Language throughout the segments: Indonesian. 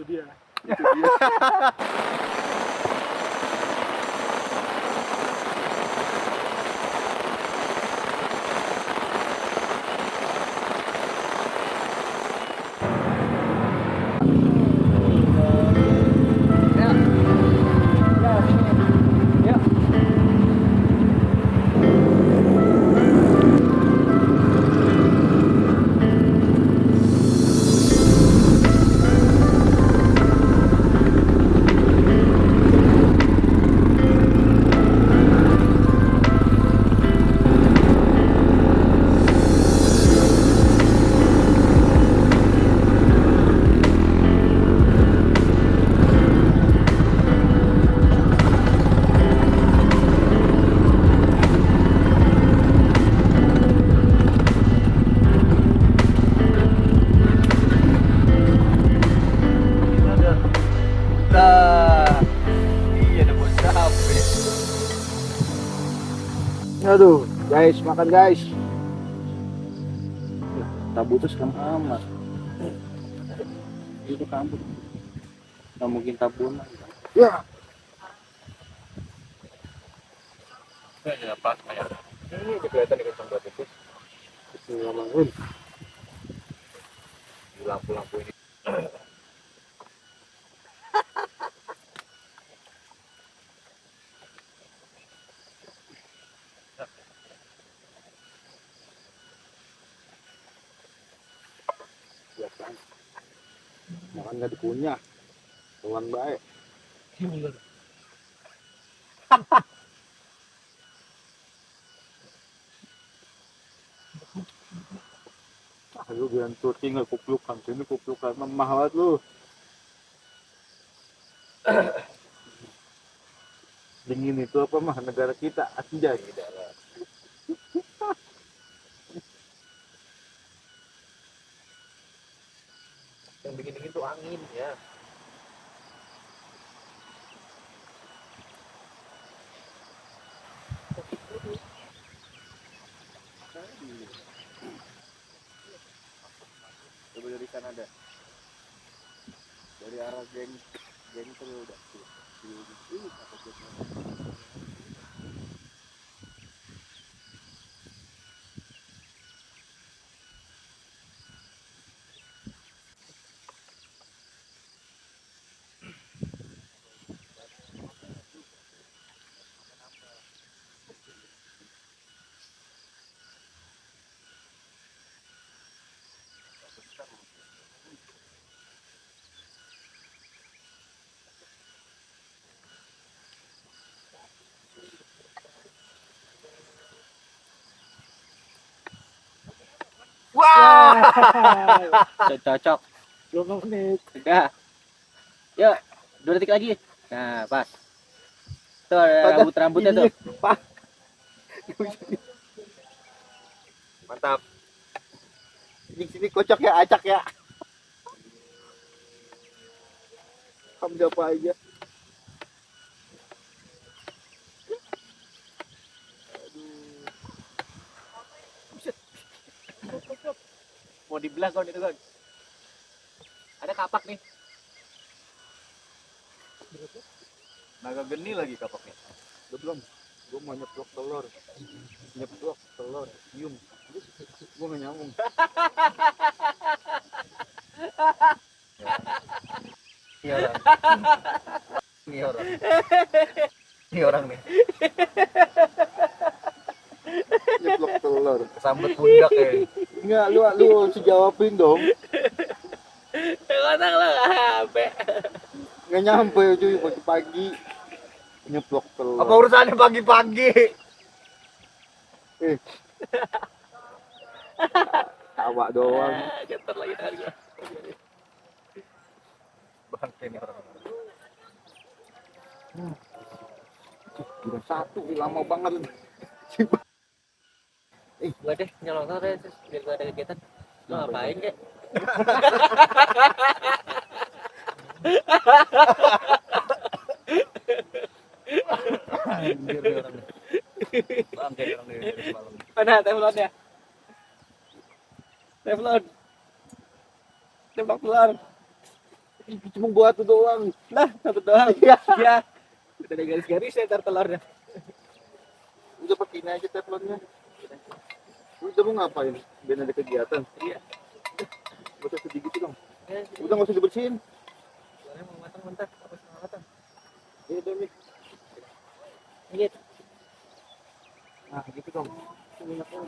dia. Aduh, guys, makan guys. Tabu tuh sekarang amat. Itu kamu. Nggak mungkin tabun. Ya. Ini apa? Ini kelihatan di kantong buat itu. Ngomongin. Di lampu-lampu ini. Biasa. Makan nggak dikunyah. Tuan baik. Lu bilang tuh tinggal kuplukan, sini kuplukan memah banget lu. Dingin itu apa mah negara kita anjay. Tidak lah. Yang bikin dingin tuh angin ya. Coba dari sana ada. Dari arah geng itu udah. Wah. Cocok. 20 menit. Udah. Yuk, 2 detik lagi. Nah, pas. Tuh ada rambut-rambutnya tuh. Mantap. Di sini kocak ya, acak ya. Kamu siapa aja? Mau dibelah kon itu kon. Ada kapak nih. Naga geni lagi kapaknya. Udah belum? Gue mau nyeplok telur. Nyeplok telur, cium. Gue gak nyambung. Ini orang. Ini orang. Ini orang nih. Nyeplok telur. Kesambet pundak ya. Enggak, lu harus jawabin dong. Kotak lo HP. Nggak nyampe cuy pagi-pagi. Nyeplok telur. Apa urusannya pagi-pagi? Tawa doang. Getar lagi tangan gua. Bangke nih orang. Udah satu, lama banget. Gua deh nyolong deh biar gua ada kegiatan. Lo ngapain kek? Anjir nih orang nih. Bangke nih orang nih dari semalam. Mana teflonnya? Teflon. Tembak telur. Cuma buat itu doang. Lah, satu doang. Iya. Iya. Udah ada garis-garis ya ntar telurnya. Udah pakai ini aja teflonnya. Udah mau ngapain? Biar ada kegiatan. Iya. Gak usah sedih gitu dong. Eh, Udah nggak usah dibersihin. telurnya mau matang-matang, apa setengah matang. Iya dong nih. Ingat. Nah gitu dong. Minyaknya.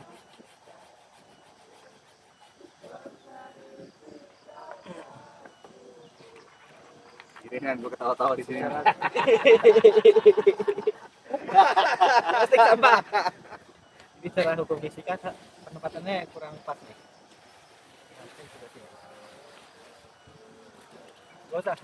Ini kan gue ketawa-tawa di sini. Plastik sampah. Ini secara hukum fisika penempatannya kurang pas nih. Gak usah.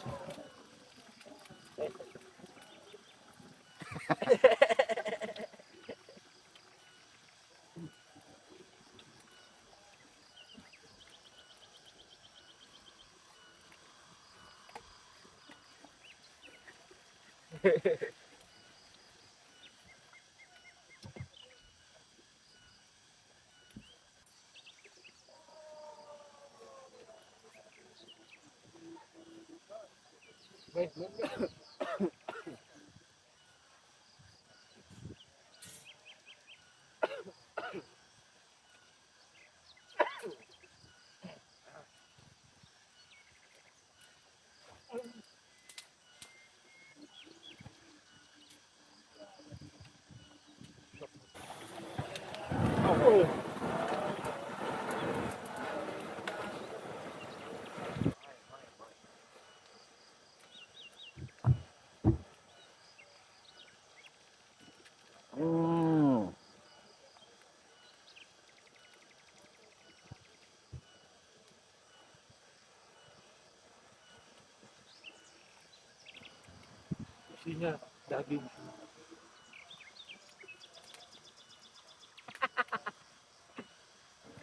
Isinya daging.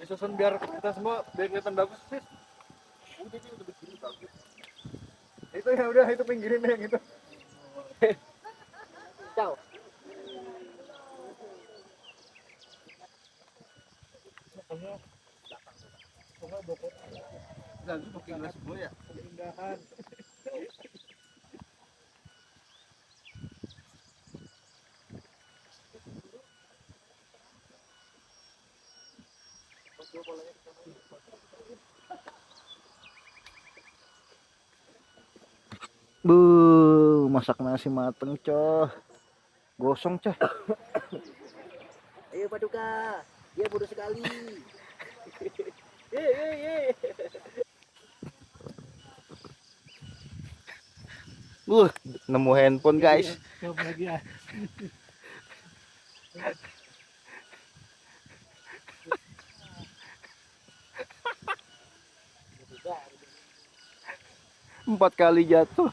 Disusun biar kita semua biar kelihatan bagus sih. Udah ini udah begini bagus. Itu ya udah itu pinggirin yang itu. Ciao. Nah, itu pakai gelas gue ya. Pindahan. Bu, masak nasi mateng, coh. Gosong, coh. Ayo Paduka. Dia bodoh sekali. Nemu handphone, guys. Coba lagi ya. Empat kali jatuh.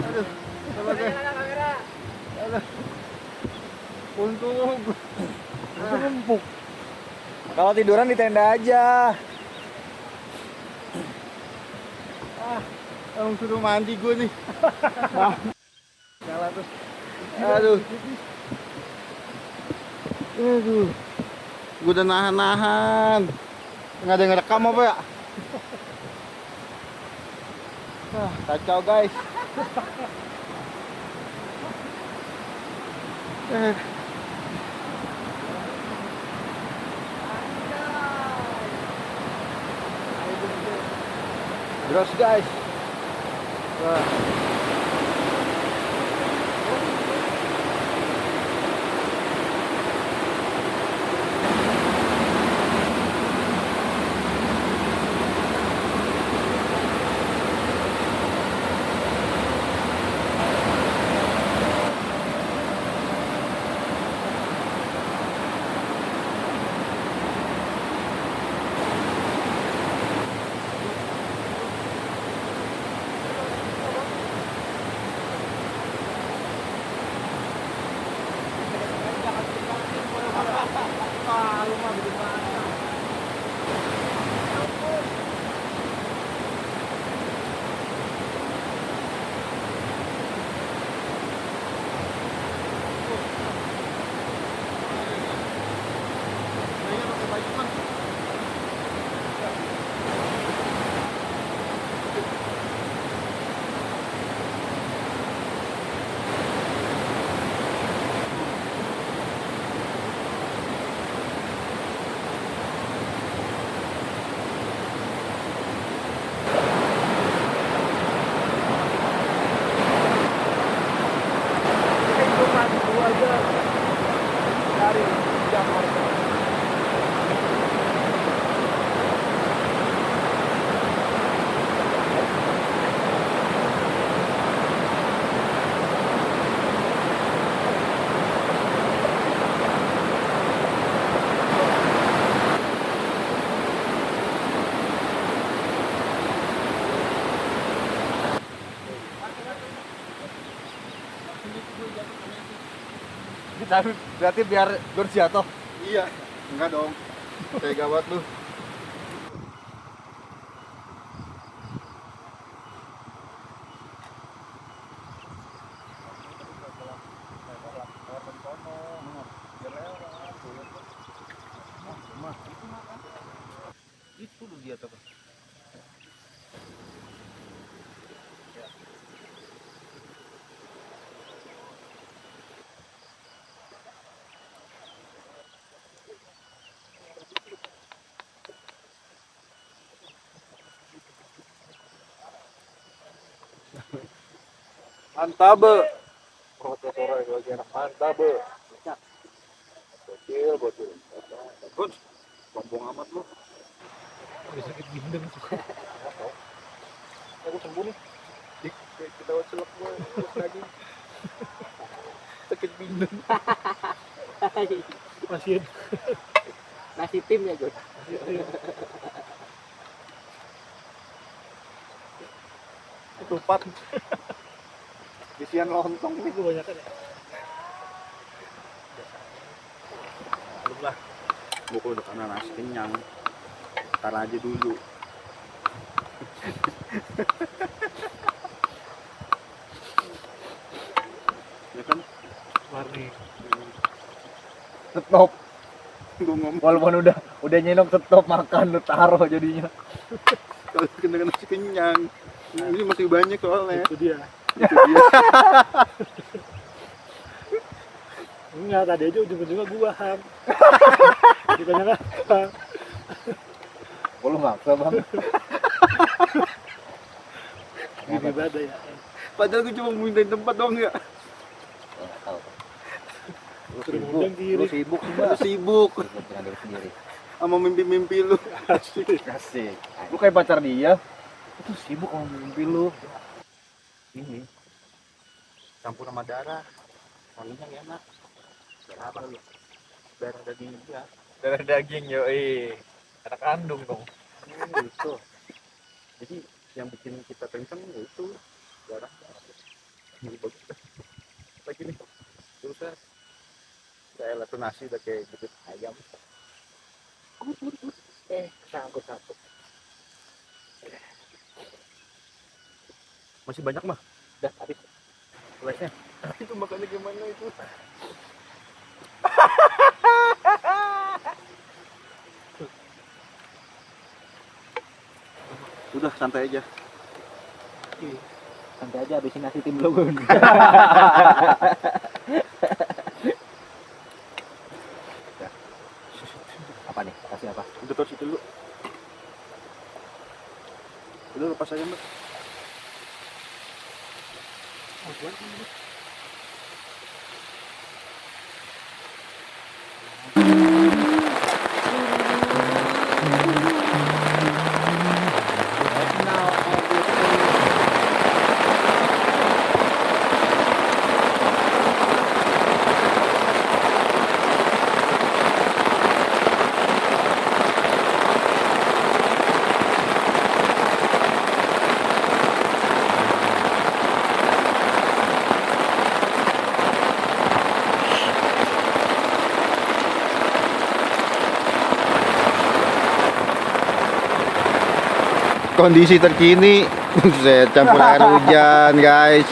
Aduh, coba deh. Aduh. Untung empuk. Kalau tiduran di tenda aja. Langsung suruh mandi gue nih. Nyala terus. Aduh. Aduh. Gue udah nahan-nahan. Nggak ada yang ngerekam apa ya? Kacau guys. Gross guys. Wah. Berarti biar George jatuh. Iya, enggak dong. Kayak gawat lu. Itu lu dia tuh. Mantap. Foto sore lagi enak mantap. Bocil, bocil. Gun, sombong amat lu. Udah sakit bindeng. Aku sembuh nih. Dik, kita celok gue lagi. Sakit bindeng. Masih nasi tim ya, Gus. Ketupat. Isian lontong nih. Itu banyak kan ya? Belum lah. Gue udah kena nasi kenyang. Ntar aja dulu. Ya kan? Warni. Stop. Walaupun udah nyenok tetap makan lu taruh jadinya. Kalau kena nasi kenyang. Ini masih banyak soalnya. Itu dia. Itu dia. Enggak, tadi aja ujung-ujungnya gua ham. Ditanya apa? Lu maksa bang. Gini bada ya. Padahal gue cuma mintain tempat doang ya. Lu Sibuk sih, sibuk. Sama mimpi-mimpi lu. Asik. Asik. Lu kayak pacar dia. Itu sibuk sama mimpi lu. Ini campur sama darah. Wanginya enak. Darah apa lu? Darah daging dia. Darah daging yoi. Anak kandung dong. Gitu. Jadi yang bikin kita kenceng itu darah. Ini bagus. Lagi nih. Terus saya lah tuh nasi udah kayak gitu ayam. Sangkut. Masih banyak mah? Udah habis. Selesai. Itu makannya gimana itu? Udah santai aja. Santai aja habisin nasi tim lu, Gun. Apa nih? Kasih apa? Udah taruh situ dulu. Udah lepas aja mbak. Kondisi terkini, buset, campur air hujan guys,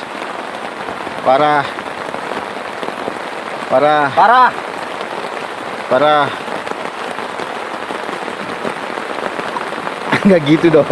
parah. Nggak gitu dong.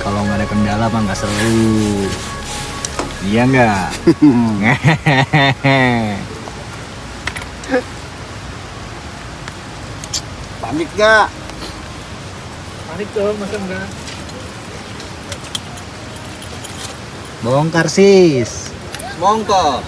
Kalau nggak ada kendala mah nggak seru. Iya nggak? Panik nggak? Panik tuh, masa enggak? Bongkar sis. Mongkok.